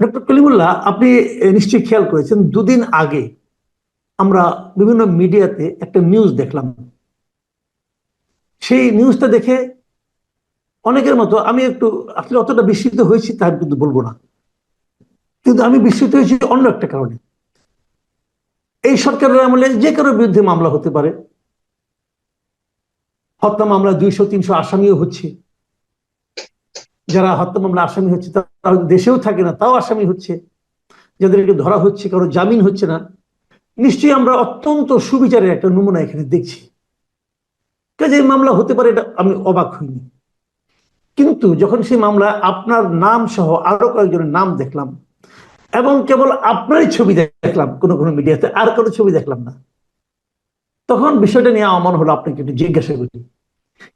Doctor Kalimullah, আপনি নিশ্চয়ই খেয়াল করেছেন, দুদিন আগে আমরা বিভিন্ন মিডিয়াতে একটা নিউজ দেখলাম। সেই নিউজটা দেখে অনেকের মতো আমি একটু আসলে অতটা বিস্মিত হয়েছি তা কিন্তু বলবো না, কিন্তু আমি বিস্মিত হয়েছি অন্য একটা কারণে। এই সরকারের আমলে যে কারোর বিরুদ্ধে মামলা হতে পারে, হত্যা মামলা 200-300 আসামিও হচ্ছে। যারা হত্যা মামলা আসামি হচ্ছে তারা দেশেও থাকে না, তাও আসামি হচ্ছে। যাদেরকে ধরা হচ্ছে, কারো জামিন হচ্ছে না। নিশ্চয়ই আমরা অত্যন্ত সুবিচারের একটা নমুনা এখানে দেখছি। কাজে মামলা হতে পারে, এটা আমি অবাক হইনি। কিন্তু যখন সেই মামলা আপনার নাম সহ আরো কয়েকজনের নাম দেখলাম, এবং কেবল আপনারই ছবি দেখলাম কোনো কোনো মিডিয়াতে, আর কোনো ছবি দেখলাম না, তখন বিষয়টা নিয়ে আমার মনে হলো আপনাকে একটু জিজ্ঞাসা করি,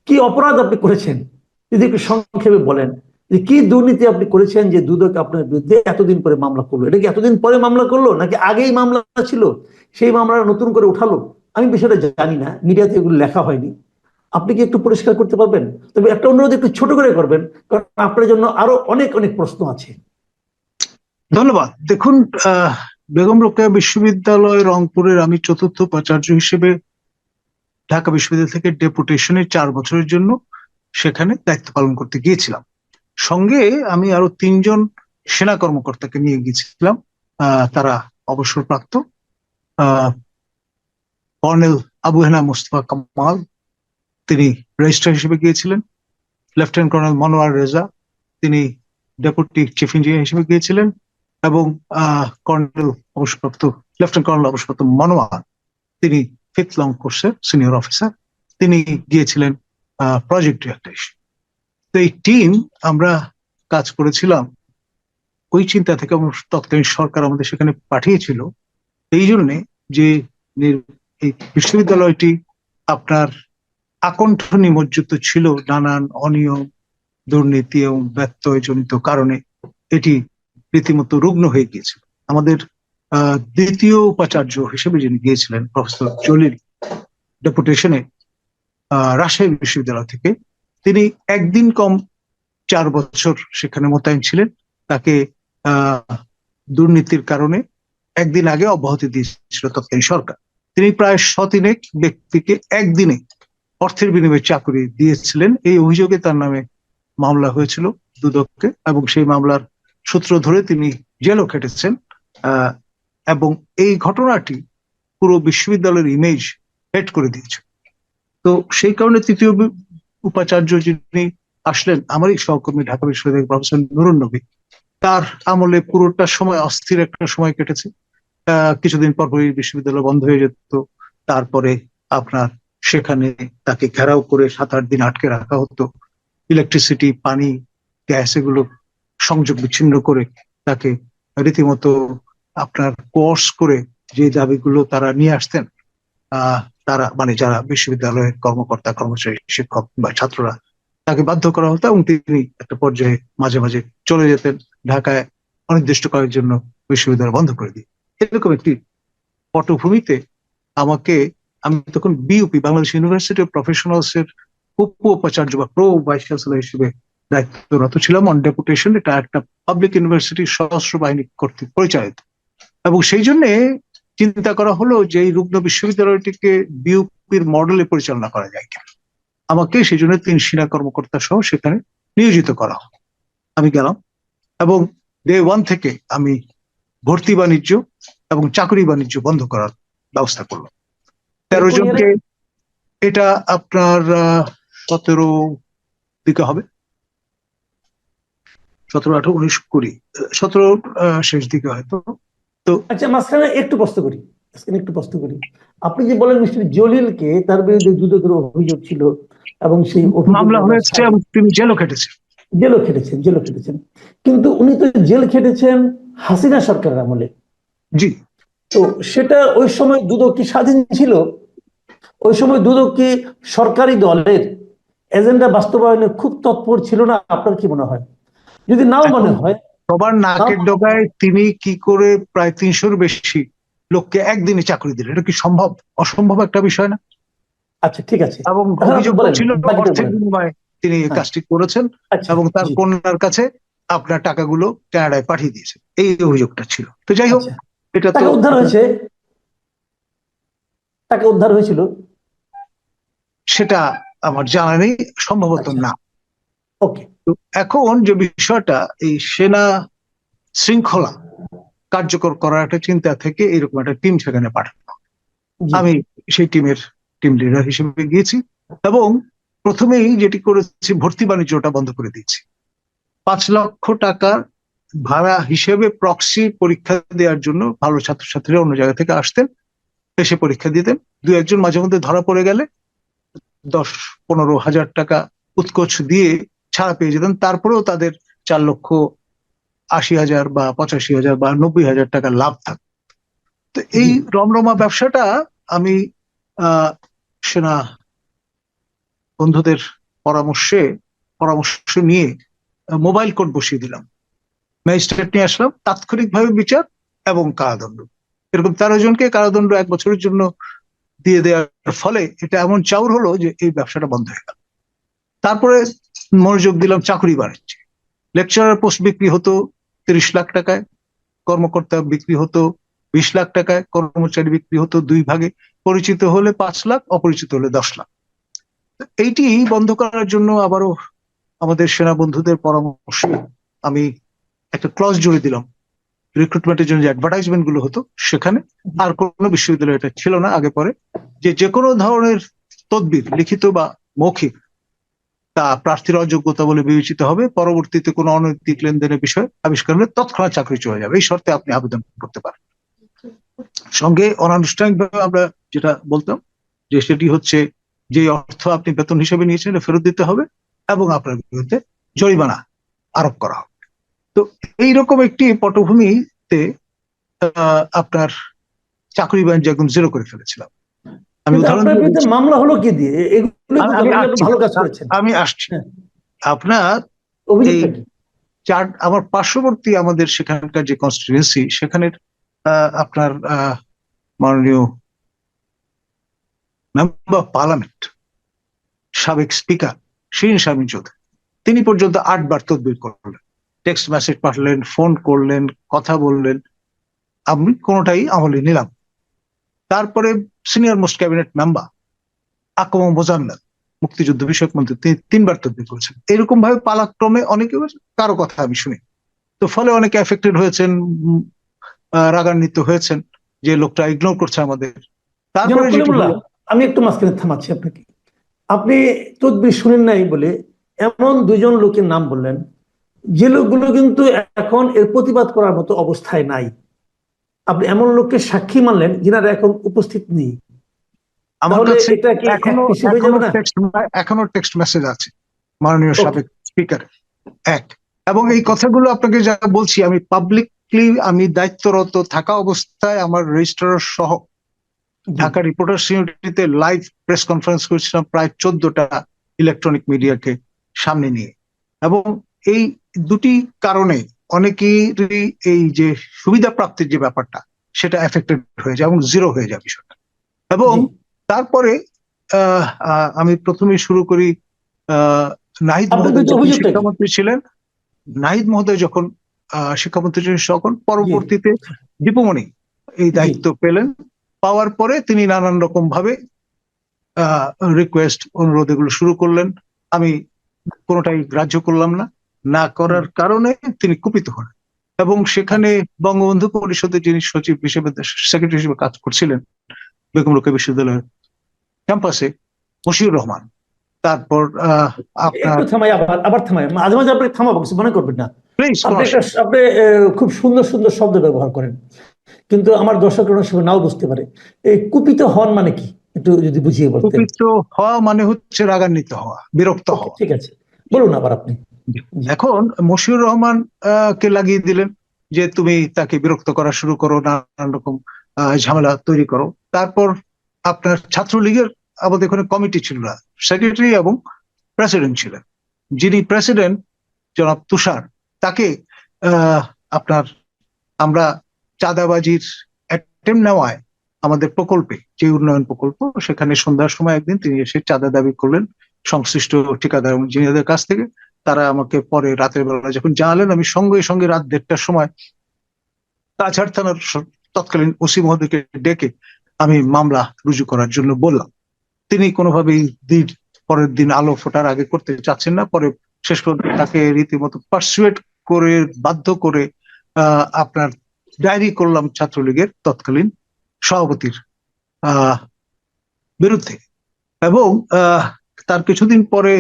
কি অপরাধ আপনি করেছেন, যদি একটু সংক্ষেপে বলেন যে কি দুর্নীতি আপনি করেছেন যে দুদক আপনার বিরুদ্ধে এতদিন পরে মামলা করলো। এটা কি এতদিন পরে মামলা করলো, নাকি আগেই মামলা ছিল, সেই মামলা নতুন করে উঠালো? আমি বিষয়টা জানি না, মিডিয়াতে এগুলো লেখা হয়নি। আপনি কি একটু পরিষ্কার করতে পারবেন? তবে একটা অনুরোধ, একটু ছোট করে করবেন, কারণ আপনার জন্য আরো অনেক অনেক প্রশ্ন আছে। ধন্যবাদ। দেখুন, বেগম রোকেয়া বিশ্ববিদ্যালয় রংপুরের আমি চতুর্থ উপাচার্য হিসেবে ঢাকা বিশ্ববিদ্যালয় থেকে ডেপুটেশনে 4 বছরের জন্য সেখানে দায়িত্ব পালন করতে গিয়েছিলাম। সঙ্গে আমি আরো 3জন সেনা কর্মকর্তাকে নিয়ে গিয়েছিলাম। তারা অবসরপ্রাপ্ত। কর্নেল আবু হেনা মোস্তফা কামাল, তিনি রেজিস্ট্রার হিসেবে গিয়েছিলেন। লেফটেন্যান্ট কর্নেল মনোয়ার রেজা, তিনি ডেপুটি চিফ ইঞ্জিনিয়ার হিসেবে গিয়েছিলেন। এবং কর্নেল অবসরপ্রাপ্ত লেফটেন্যান্ট কর্নেল অবসরপ্রাপ্ত মনোয়ার, তিনি 5th লং কোর্সের সিনিয়র অফিসার, তিনি গিয়েছিলেন প্রজেক্ট ডিরেক্টর হিসেবে। তো এই টিম আমরা কাজ করেছিলাম ওই চিন্তা থেকে। তৎকালীন সরকার আমাদের সেখানে পাঠিয়েছিল এই জন্যে যে এই বিশ্ববিদ্যালয়টি আপনার আকণ্ঠ নিমজ্জিত ছিল নানান অনিয়ম, দুর্নীতি এবং ব্যত্যয়জনিত কারণে এটি রীতিমতো রুগ্ন হয়ে গিয়েছিল। আমাদের দ্বিতীয় উপাচার্য হিসেবে যিনি গিয়েছিলেন প্রফেসর জলিল ডেপুটেশনে রাজশাহী বিশ্ববিদ্যালয় থেকে, তিনি একদিন কম 4 বছর সেখানে মোতায়েন ছিলেন। তাকে দুর্নীতির কারণে একদিন আগে অব্যাহতি দিয়েছিল তৎকালীন সরকার। তিনি প্রায় 100 ব্যক্তিকে একদিনে অর্থের বিনিময়ে চাকরি দিয়েছিলেন। এই অভিযোগে তার নামে মামলা হয়েছিল দুদককে, এবং সেই মামলার সূত্র ধরে তিনি জেলও খেটেছেন। এবং এই ঘটনাটি পুরো বিশ্ববিদ্যালয়ের ইমেজ হেট করে দিয়েছে। তো সেই কারণে তৃতীয় উপাচার্য যিনি আসলেন, আমারই সহকর্মী ঢাকা বিশ্ববিদ্যালয়ের প্রফেসর নুরুন নবী, তার আমলে পুরোটা সময় অস্থির একটা সময় কেটেছে। কিছুদিন পর বিশ্ববিদ্যালয় বন্ধ হয়ে যেত। তারপরে আপনার সেখানে তাকে ঘেরাও করে 7-8 দিন আটকে রাখা হতো। ইলেকট্রিসিটি, পানি, গ্যাস এগুলো সংযোগ বিচ্ছিন্ন করে তাকে রীতিমতো আপনার কোর্স করে যে দাবিগুলো তারা নিয়ে আসতেন, তারা মানে যারা বিশ্ববিদ্যালয়ের কর্মকর্তা, কর্মচারী, শিক্ষক বা ছাত্ররা, তাকে বাধ্য করা হতো এবং তিনি একটা পর্যায়ে মাঝে মাঝে চলে যেতেন ঢাকায় অনির্দিষ্টকালের জন্য, বিশ্ববিদ্যালয় বন্ধ করে দিয়ে। এরকম একটি পটভূমিতে আমি তখন BUP, Bangladesh university of professionals এর উপ উপাচার্য বা প্রো ভাইস চ্যান্সেলর হিসেবে দায়িত্বরত ছিলাম অন ডেপুটেশন। এটা একটা পাবলিক ইউনিভার্সিটি, সশস্ত্র বাহিনী কর্তৃক পরিচালিত, এবং সেই জন্য চিন্তা করা হলো যে এই রুগ্ন বিশ্ববিদ্যালয়টিকে বিইউপির মডেলে পরিচালনা করা যায় কিনা। আমাকে সেই জন্য 3 সেনা কর্মকর্তা সহ সেখানে নিয়োজিত করা হয়। আমি গেলাম এবং ডে 1 থেকে আমি ভর্তি বাণিজ্য এবং চাকরি বাণিজ্য বন্ধ করার ব্যবস্থা করলাম। 13 জনকে, এটা আপনার 17 দিকে হবে, 17, 18, 19, 20, 17 শেষ দিকে হয়তো। তো আচ্ছা, মাঝখানে একটু প্রশ্ন করি। আপনি যে বলেন মিস্টার জলিলকে, তার বিরুদ্ধে দুদকের অভিযোগ ছিল এবং সেই মামলা হয়েছে এবং তিনি জেলও খেটেছেন, কিন্তু উনি তো জেল খেটেছেন হাসিনা সরকারের আমলে। জি। তো সেটা ওই সময় দুদক কি স্বাধীন ছিল? ওই সময় দুদক কি সরকারি দলের এজেন্ডা বাস্তবায়নে খুব তৎপর ছিল না? আপনার কি মনে হয়? যদি নাও মনে হয়, সবার নাকের ডগায় তিনি কি করে প্রায় 300-র বেশি লোককে একদিনে চাকরি দিলেন? এটা কি সম্ভব? অসম্ভব একটা বিষয় না? আচ্ছা, ঠিক আছে। এবং অভিযোগ ছিল অর্থের বিনিময়ে তিনি কাজটি করেছেন এবং তার কন্যার কাছে আপনার টাকাগুলো কানাডায় পাঠিয়ে দিয়েছে, এই অভিযোগটা ছিল। তো যাই হোক, আচ্ছা, এটা তো টাকা উদ্ধার হয়েছে, টাকা উদ্ধার হয়েছিল? সেটা আমার জানা নেই, সম্ভবত আচ্ছা, না। ওকে। তো এখন যে বিষয়টা, এই সেনা শৃঙ্খলা কার্যকর করার একটা চিন্তা থেকে এরকম একটা টিম সেখানে পাঠানো। জি, আমি সেই টিম লিডার হিসেবে গিয়েছি এবং প্রথমেই যেটি করেছি, ভর্তি বাণিজ্যটা বন্ধ করে দিয়েছি। 5 লক্ষ টাকা ভাড়া হিসেবে প্রক্সি পরীক্ষা দেওয়ার জন্য ভালো ছাত্রছাত্রীরা অন্য জায়গা থেকে আসতেন, এসে পরীক্ষা দিতেন। দু একজন মাঝে মধ্যে ধরা পড়ে গেলে 10-15 হাজার টাকা উৎকোচ দিয়ে ছাড়া পেয়ে যেতেন, তারপরেও তাদের 4,80,000 বা 85,000 বা 90,000 টাকা লাভ থাকতো। তো এই জি, রমরমা ব্যবসাটা আমি সেনা বন্ধুদের পরামর্শ নিয়ে মোবাইল কোর্ট বসিয়ে দিলাম, ম্যাজিস্ট্রেট নিয়ে আসলাম, তাৎক্ষণিকভাবে বিচার এবং কারাদণ্ড। এরকম 13 জনকে কারাদণ্ড 1 বছরের জন্য দিয়ে দেওয়ার ফলে এটা এমন চাউর হলো যে এই ব্যবসাটা বন্ধ হয়ে গেল। তারপরে মনোযোগ দিলাম চাকরি বাণিজ্যে। লেকচারার পোস্ট বিক্রি হতো 30 লাখ টাকায়, কর্মকর্তা বিক্রি হতো 20 লাখ টাকায়, কর্মচারী বিক্রি হতো 2 ভাগে, পরিচিত হলে 5 লাখ, অপরিচিত হলে 10 লাখ। এইটি বন্ধ করার জন্য আবারও আমাদের সেনা বন্ধুদের পরামর্শে আমি একটা ক্লজ জুড়ে দিলাম। রিক্রুটমেন্টের জন্য যে অ্যাডভার্টাইজমেন্ট গুলো হতো সেখানে, আর কোনো বিশ্ববিদ্যালয় এটা ছিল না আগে পরে, যে কোনো ধরনের তদবির, লিখিত বা মৌখিক, তা প্রার্থীর অযোগ্যতা বলে বিবেচিত হবে। পরবর্তীতে কোনো অনৈতিক লেনদেনের বিষয় আবিষ্কার হলে তৎক্ষণাৎ চাকরি চলে যাবে, এই শর্তে আপনি আবেদন করতে পারেন। সঙ্গে অনানুষ্ঠানিকভাবে আমরা যেটা বলতাম যে সেটি হচ্ছে, যে অর্থ আপনি বেতন হিসেবে নিয়েছেন এটা ফেরত দিতে হবে এবং আপনার বিরুদ্ধে জরিমানা আরোপ করা হবে। তো এইরকম একটি পটভূমিতে আপনার চাকরি বাণিজ্য একদম জিরো করে ফেলেছিলাম। আমি কিন্তু উদাহরণ আপনার দিয়ে বিরুদ্ধে বলছি, মামলা হলো কি দিয়ে? এগুলো তো আমি দরকার, আপনি আসছি ভালো কাজ করেছেন। আমি আসছি হ্যাঁ, আপনার এই অভিযোগটা কি? আমার পার্শ্ববর্তী আমাদের সেখানকার যে কনস্টিটিউয়েন্সি, সেখানের আপনার মাননীয় মেম্বার অফ পার্লামেন্ট, সাবেক স্পিকার শিরীন শারমিন চৌধুরী, তিনি পর্যন্ত 8 বার তদবির করলেন, টেক্সট মেসেজ পাঠালেন, ফোন করলেন, কথা বললেন, আমি কোনোটাই আমলে নিলাম। তারপরে সিনিয়র মোস্ট ক্যাবিনেট মেম্বার আকম মোজাম্মেল, মুক্তিযুদ্ধ বিষয়ক মন্ত্রী, তিনি 3 বার তদবির করেছেন। এরকম ভাবে পালাক্রমে অনেকে, কারো কথা আমি শুনি। তো ফলে অনেকে এফেক্টেড হয়েছেন, রাগান্বিত হয়েছেন যে লোকটা ইগনোর করছে আমাদের। জনাব তারপরে যেটি কলিমুল্লাহ, হলো, আমি একটু মাঝখানে থামাচ্ছি আপনাকে। আপনি তদবির শুনেন নাই বলে এমন দুজন লোকের নাম বললেন যে লোকগুলো কিন্তু এখন এর প্রতিবাদ করার মতো অবস্থায় নাই। আপনি এমন লোককে সাক্ষী মানলেন যিনারা এখন উপস্থিত নেই। আমার তাহলে কাছে এটা কি এখনো এক হয়ে এখনো যাবে না? টেক্সট এখনো টেক্সট মেসেজ আছে মাননীয় ওকে, সাবেক স্পিকার। এক, এবং এই কথাগুলো আপনাকে যা বলছি, আমি পাবলিকলি, আমি দায়িত্বরত থাকা অবস্থায় আমার রেজিস্ট্রার সহ জি, ঢাকা রিপোর্টার্স ইউনিটিতে লাইভ প্রেস কনফারেন্স করেছিলাম প্রায় 14টা ইলেকট্রনিক মিডিয়াকে সামনে নিয়ে। এবং এই দুটি কারণে অনেকেরই এই যে সুবিধা প্রাপ্তির যে ব্যাপারটা, সেটা এফেক্টেড হয়ে যায় এবং জিরো হয়ে যায় বিষয়টা। এবং জি। তারপরে আমি প্রথমেই শুরু করি, আহ, নাহিদ আপনার মহোদয় বিরুদ্ধে যখন অভিযোগটা কি? শিক্ষামন্ত্রী ছিলেন, নাহিদ মহোদয় যখন শিক্ষামন্ত্রী ছিলেন, তখন জি, পরবর্তীতে দীপুমণি এই জি, দায়িত্ব পেলেন। পাওয়ার পরে তিনি নানান রকম ভাবে রিকোয়েস্ট, অনুরোধ এগুলো শুরু করলেন। আমি কোনোটাই গ্রাহ্য করলাম না। না হুম, করার কারণে তিনি কুপিত হন এবং সেখানে আচ্ছা, বঙ্গবন্ধু পরিষদের যিনি সচিব হিসেবে, সেক্রেটারি হিসেবে কাজ করছিলেন বেগম রোকেয়া বিশ্ববিদ্যালয়ের ক্যাম্পাসে, মশিউর রহমান, তারপর আপনার, একটু থামাই, আবার আবার থামাই, মাঝে মাঝে আপনি থামাবো, কিছু মনে করবেন না। প্লিজ, আপনি আপনি খুব সুন্দর সুন্দর শব্দ ব্যবহার করেন, কিন্তু আমার দর্শকরা অনেক সময় নাও বুঝতে পারে। এই কুপিত হন মানে কি, একটু যদি বুঝিয়ে বলতেন। কুপিত হওয়া মানে হচ্ছে রাগান্বিত হওয়া, বিরক্ত ওকে, হওয়া। ঠিক আছে, বলুন আবার আপনি। জি, এখন মশিউর রহমান কে লাগিয়ে দিলেন যে তুমি তাকে বিরক্ত করা শুরু করো, নানান রকম ঝামেলা তৈরি করো। তারপর আপনার ছাত্রলীগের আমাদের এখানে কমিটি ছিল না, সেক্রেটারি এবং প্রেসিডেন্ট ছিলেন। যিনি প্রেসিডেন্ট জনাব তুষার, তাকে আহ, আপনার আমরা চাঁদাবাজির অ্যাটেম্প নেওয়ায় আমাদের প্রকল্পে, যে উন্নয়ন প্রকল্প, সেখানে সন্ধ্যার সময় একদিন তিনি এসে চাঁদা দাবি করলেন সংশ্লিষ্ট ঠিকাদার এবং ইঞ্জিনিয়ারদের কাছ থেকে। তারা আমাকে পরে রাতের বেলা যখন জানালেন, আমি সঙ্গে সঙ্গে রাত 1:30টার সময় কাছাড় থানার তৎকালীন ওসি মহোদয়কে ডেকে আমি মামলা রুজু করার জন্য বললাম। তিনি কোনোভাবেই পরের দিন আলো ফোটার আগে করতে চাচ্ছেন না। পরে শেষ পর্যন্ত তাকে রীতিমতো পারসুয়েট করে, বাধ্য করে আপনার ডায়েরি করলাম ছাত্রলীগের তৎকালীন সভাপতির বিরুদ্ধে। এবং তার কিছুদিন পরে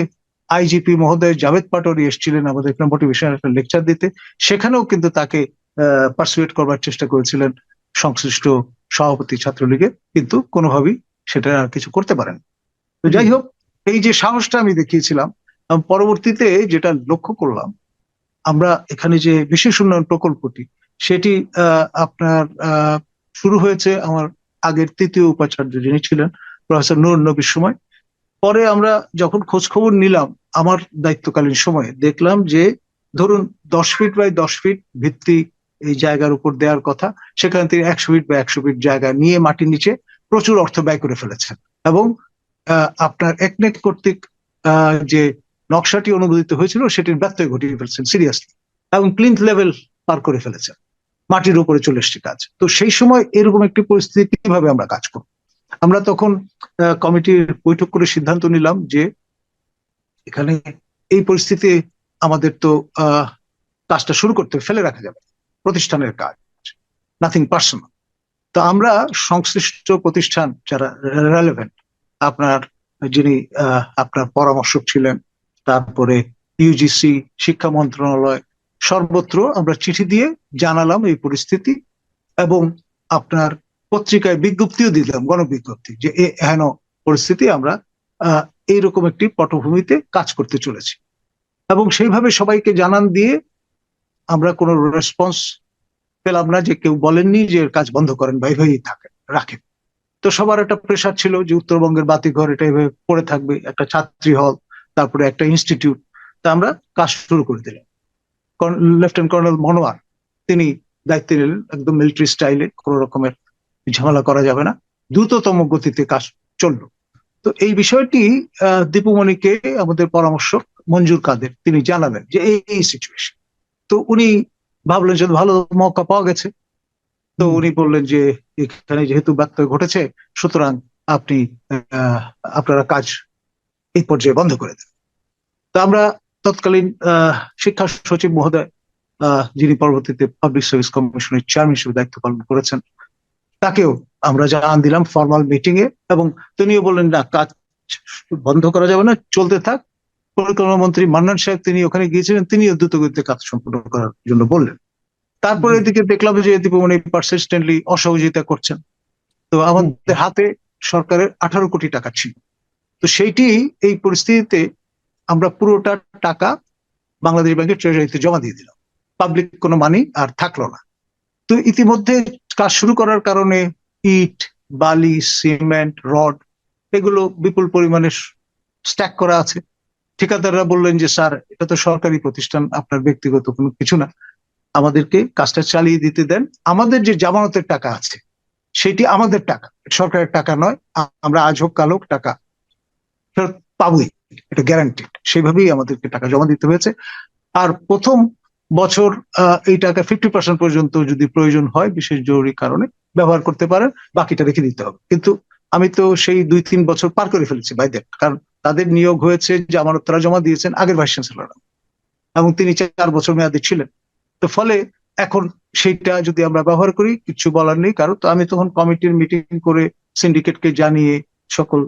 আইজিপি মহোদয় জাভেদ পাটোয়ারি এসেছিলেন আমাদের মোটিভেশন একটা লেকচার দিতে। সেখানেও কিন্তু তাকে পারসুয়েট করবার চেষ্টা করেছিলেন সংশ্লিষ্ট সভাপতি ছাত্রলীগের, কিন্তু কোনোভাবেই সেটা আর কিছু করতে পারেন। তো যাই হোক, এই যে সাহসটা আমি দেখিয়েছিলাম, পরবর্তীতে যেটা লক্ষ্য করলাম, আমরা এখানে যে বিশেষ উন্নয়ন প্রকল্পটি, সেটি আপনার শুরু হয়েছে আমার আগের তৃতীয় উপাচার্য যিনি ছিলেন প্রফেসর নূর নবীর সময়। পরে আমরা যখন খোঁজ খবর নিলাম আমার দায়িত্বকালীন সময়ে, দেখলাম যে ধরুন 10 ফিট বাই 10 ফিট ভিত্তি এই জায়গার উপর দেওয়ার কথা, সেখানে তিনি 100 ফিট বা 100 ফিট জায়গা নিয়ে মাটির নিচে প্রচুর অর্থ ব্যয় করে ফেলেছেন। এবং আপনার একনেক কর্তৃক যে নকশাটি অনুমোদিত হয়েছিল সেটির ব্যত্যয় ঘটিয়ে ফেলছেন সিরিয়াসলি, এবং প্লিন্থ লেভেল পার করে ফেলেছেন, মাটির উপরে চলে এসছে কাজ। তো সেই সময় এরকম একটি পরিস্থিতি কিভাবে আমরা কাজ করব? আমরা তখন কমিটির বৈঠক করে সিদ্ধান্ত নিলাম যে এখানে এই পরিস্থিতি আমাদের তো কাজটা শুরু করতে ফেলে রাখা যাবে, প্রতিষ্ঠানের কাজ, নাথিং পার্সোনাল। তো আমরা সংশ্লিষ্ট প্রতিষ্ঠান যারা রেলেভেন্ট, আপনার যিনি আপনার পরামর্শক ছিলেন, তারপরে ইউজিসি, শিক্ষা মন্ত্রণালয়, সর্বত্র আমরা চিঠি দিয়ে জানালাম এই পরিস্থিতি, এবং আপনার পত্রিকায় বিজ্ঞপ্তিও দিলাম, গণবিজ্ঞপ্তি, যে এহেন পরিস্থিতি, আমরা এইরকম একটি পটভূমিতে কাজ করতে চলেছি। এবং সেইভাবে সবাইকে জানান দিয়ে আমরা কোনো রেসপন্স পেলাম না, যে কেউ বলেননি যে এর কাজ বন্ধ করেন বা এইভাবেই রাখেন। তো সবার একটা প্রেশার ছিল যে উত্তরবঙ্গের বাতিঘর এটা এভাবে পড়ে থাকবে, একটা ছাত্রী হল, তারপরে একটা ইনস্টিটিউট। তা আমরা কাজ শুরু করে দিলাম। লেফটেন্যান্ট কর্নেল মনোয়ার তিনি দায়িত্ব নিলেন, একদম মিলিটারি স্টাইলে, কোন রকমের ঝামেলা করা যাবে না, দ্রুততম গতিতে কাজ চললো। তো এই বিষয়টি দীপুমণিকে আমাদের পরামর্শক মঞ্জুর কাদের তিনি জানালেন যে এই সিচুয়েশন। তো উনি ভাবলেন যে ভালো মৌকা পাওয়া গেছে, তো উনি বললেন যে এখানে যেহেতু ব্যত্যয় ঘটেছে, সুতরাং আপনারা কাজ এই পর্যায়ে বন্ধ করে দেন। তো আমরা তৎকালীন শিক্ষা সচিব মহোদয়, যিনি পরবর্তীতে পাবলিক সার্ভিস কমিশনের চেয়ারম্যান হিসেবে দায়িত্ব পালন করেছেন, তাকেও আমরা জানান দিলাম ফর্মাল মিটিং এ, এবং তিনিও বললেন না, কাজ বন্ধ করা যাবে না, চলতে থাক। পরিকল্পনা মন্ত্রী মান্নান সাহেব তিনি ওখানে গিয়েছিলেন, তিনিও দ্রুতগতিতে কাজ সম্পূর্ণ করার জন্য বললেন। তারপরে এদিকে দেখলাম যে দীপুমণি পারসিস্টেন্টলি অসহযোগিতা করছেন। তো আমাদের হাতে সরকারের 18 কোটি টাকা ছিল। তো সেইটি এই পরিস্থিতিতে আমরা পুরোটা টাকা বাংলাদেশ ব্যাংকের ট্রেজারিতে জমা দিয়ে দিলাম, পাবলিক কোনো মানি আর থাকলো না। তো ইতিমধ্যে কাজ শুরু করার কারণে ইট, বালি, সিমেন্ট, রড এগুলো বিপুল পরিমাণে স্ট্যাক করা আছে। ঠিকাদাররা বললেন যে স্যার, এটা তো সরকারি প্রতিষ্ঠান, আপনার ব্যক্তিগত কোনো কিছু না, আমাদেরকে কাজটা চালিয়ে দিতে দেন, আমাদের যে জামানতের টাকা আছে সেটি আমাদের টাকা, সরকারের টাকা নয়, আমরা আজ হোক কাল হোক টাকা ফেরত পাবোই, এটা গ্যারান্টিড। সেভাবেই আমাদেরকে টাকা জমা দিতে হয়েছে। আর প্রথম বছর এই টাকা 50% পর্যন্ত যদি প্রয়োজন হয় বিশেষ জরুরি কারণে ব্যবহার করতে পারেন, বাকিটা রেখে দিতে হবে। কিন্তু আমি তো সেই 2-3 বছর পার করে ফেলেছি বাইদের, কারণ তাদের নিয়োগ হয়েছে যে আমানত তারা জমা দিয়েছেন আগের ভাইস চ্যান্সেলর, এবং তিনি 4 বছর মেয়াদী ছিলেন। তো ফলে এখন সেইটা যদি আমরা ব্যবহার করি কিছু বলার নেই কারো। তো আমি তখন কমিটির মিটিং করে সিন্ডিকেটকে জানিয়ে সকল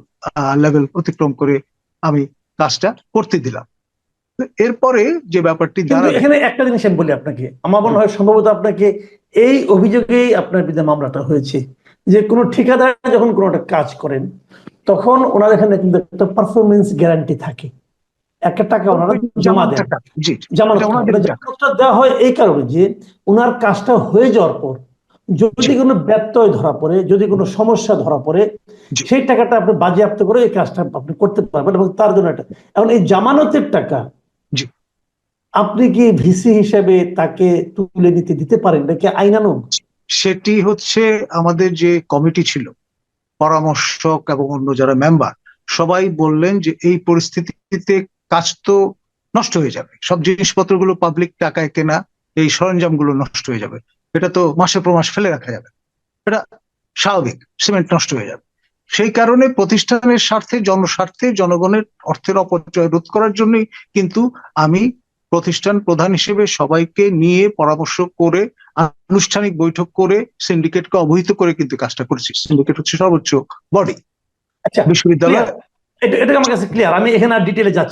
লেভেল অতিক্রম করে আমি কাজটা করতে দিলাম। এরপরে যে ব্যাপারটি দাঁড়ায়, এখানে একটা জিনিস আমি বলি আপনাকে, আমার মনে হয় সম্ভবত আপনাকে এই অভিযোগেই আপনার বিরুদ্ধে মামলাটা হয়েছে, যে কোনো ঠিকাদার যখন কোনো একটা কাজ করেন তখন ওনার এখানে কিন্তু একটা পারফরমেন্স গ্যারান্টি থাকে, একটা টাকা ওনারা জমা দেন, জামানতটা দেওয়া হয় এই কারণে যে ওনার কাজটা হয়ে যাওয়ার পর যদি কোনো ব্যত্যয় ধরা পড়ে, যদি কোনো সমস্যা ধরা পড়ে, সেই টাকাটা আপনি বাজেয়াপ্ত করে এই কাজটা আপনি করতে পারবেন, এবং তার জন্য এটা। এখন এই জামানতের টাকা আপনি কি ভিসি হিসেবে তাকে তুলে নিতে দিতে পারেন নাকি আইনানুগ? সেটি হচ্ছে আমাদের যে কমিটি ছিল, পরামর্শক এবং অন্য যারা মেম্বার, সবাই বললেন যে এই পরিস্থিতিতে কাজ তো নষ্ট হয়ে যাবে, সব জিনিসপত্রগুলো পাবলিক টাকায় কেনা, এই সরঞ্জামগুলো নষ্ট হয়ে যাবে। এটা তো মাসের পর মাস ফেলে রাখা যাবে, এটা স্বাভাবিক, সিমেন্ট নষ্ট হয়ে যাবে। সেই কারণে প্রতিষ্ঠানের স্বার্থে, জনস্বার্থে, জনগণের অর্থের অপচয় রোধ করার জন্যই কিন্তু আমি প্রতিষ্ঠান প্রধান হিসেবে সবাইকে নিয়ে পরামর্শ করে, আনুষ্ঠানিক বৈঠক করে, সিন্ডিকেটকে অবহিত করে কিন্তু কাজটা করেছি। সিন্ডিকেট হচ্ছে সর্বোচ্চ বডি আচ্ছা, বিশ্ববিদ্যালয়। এটা আমার কাছে ক্লিয়ার, আমি এখানে আর ডিটেলে যাচ্ছি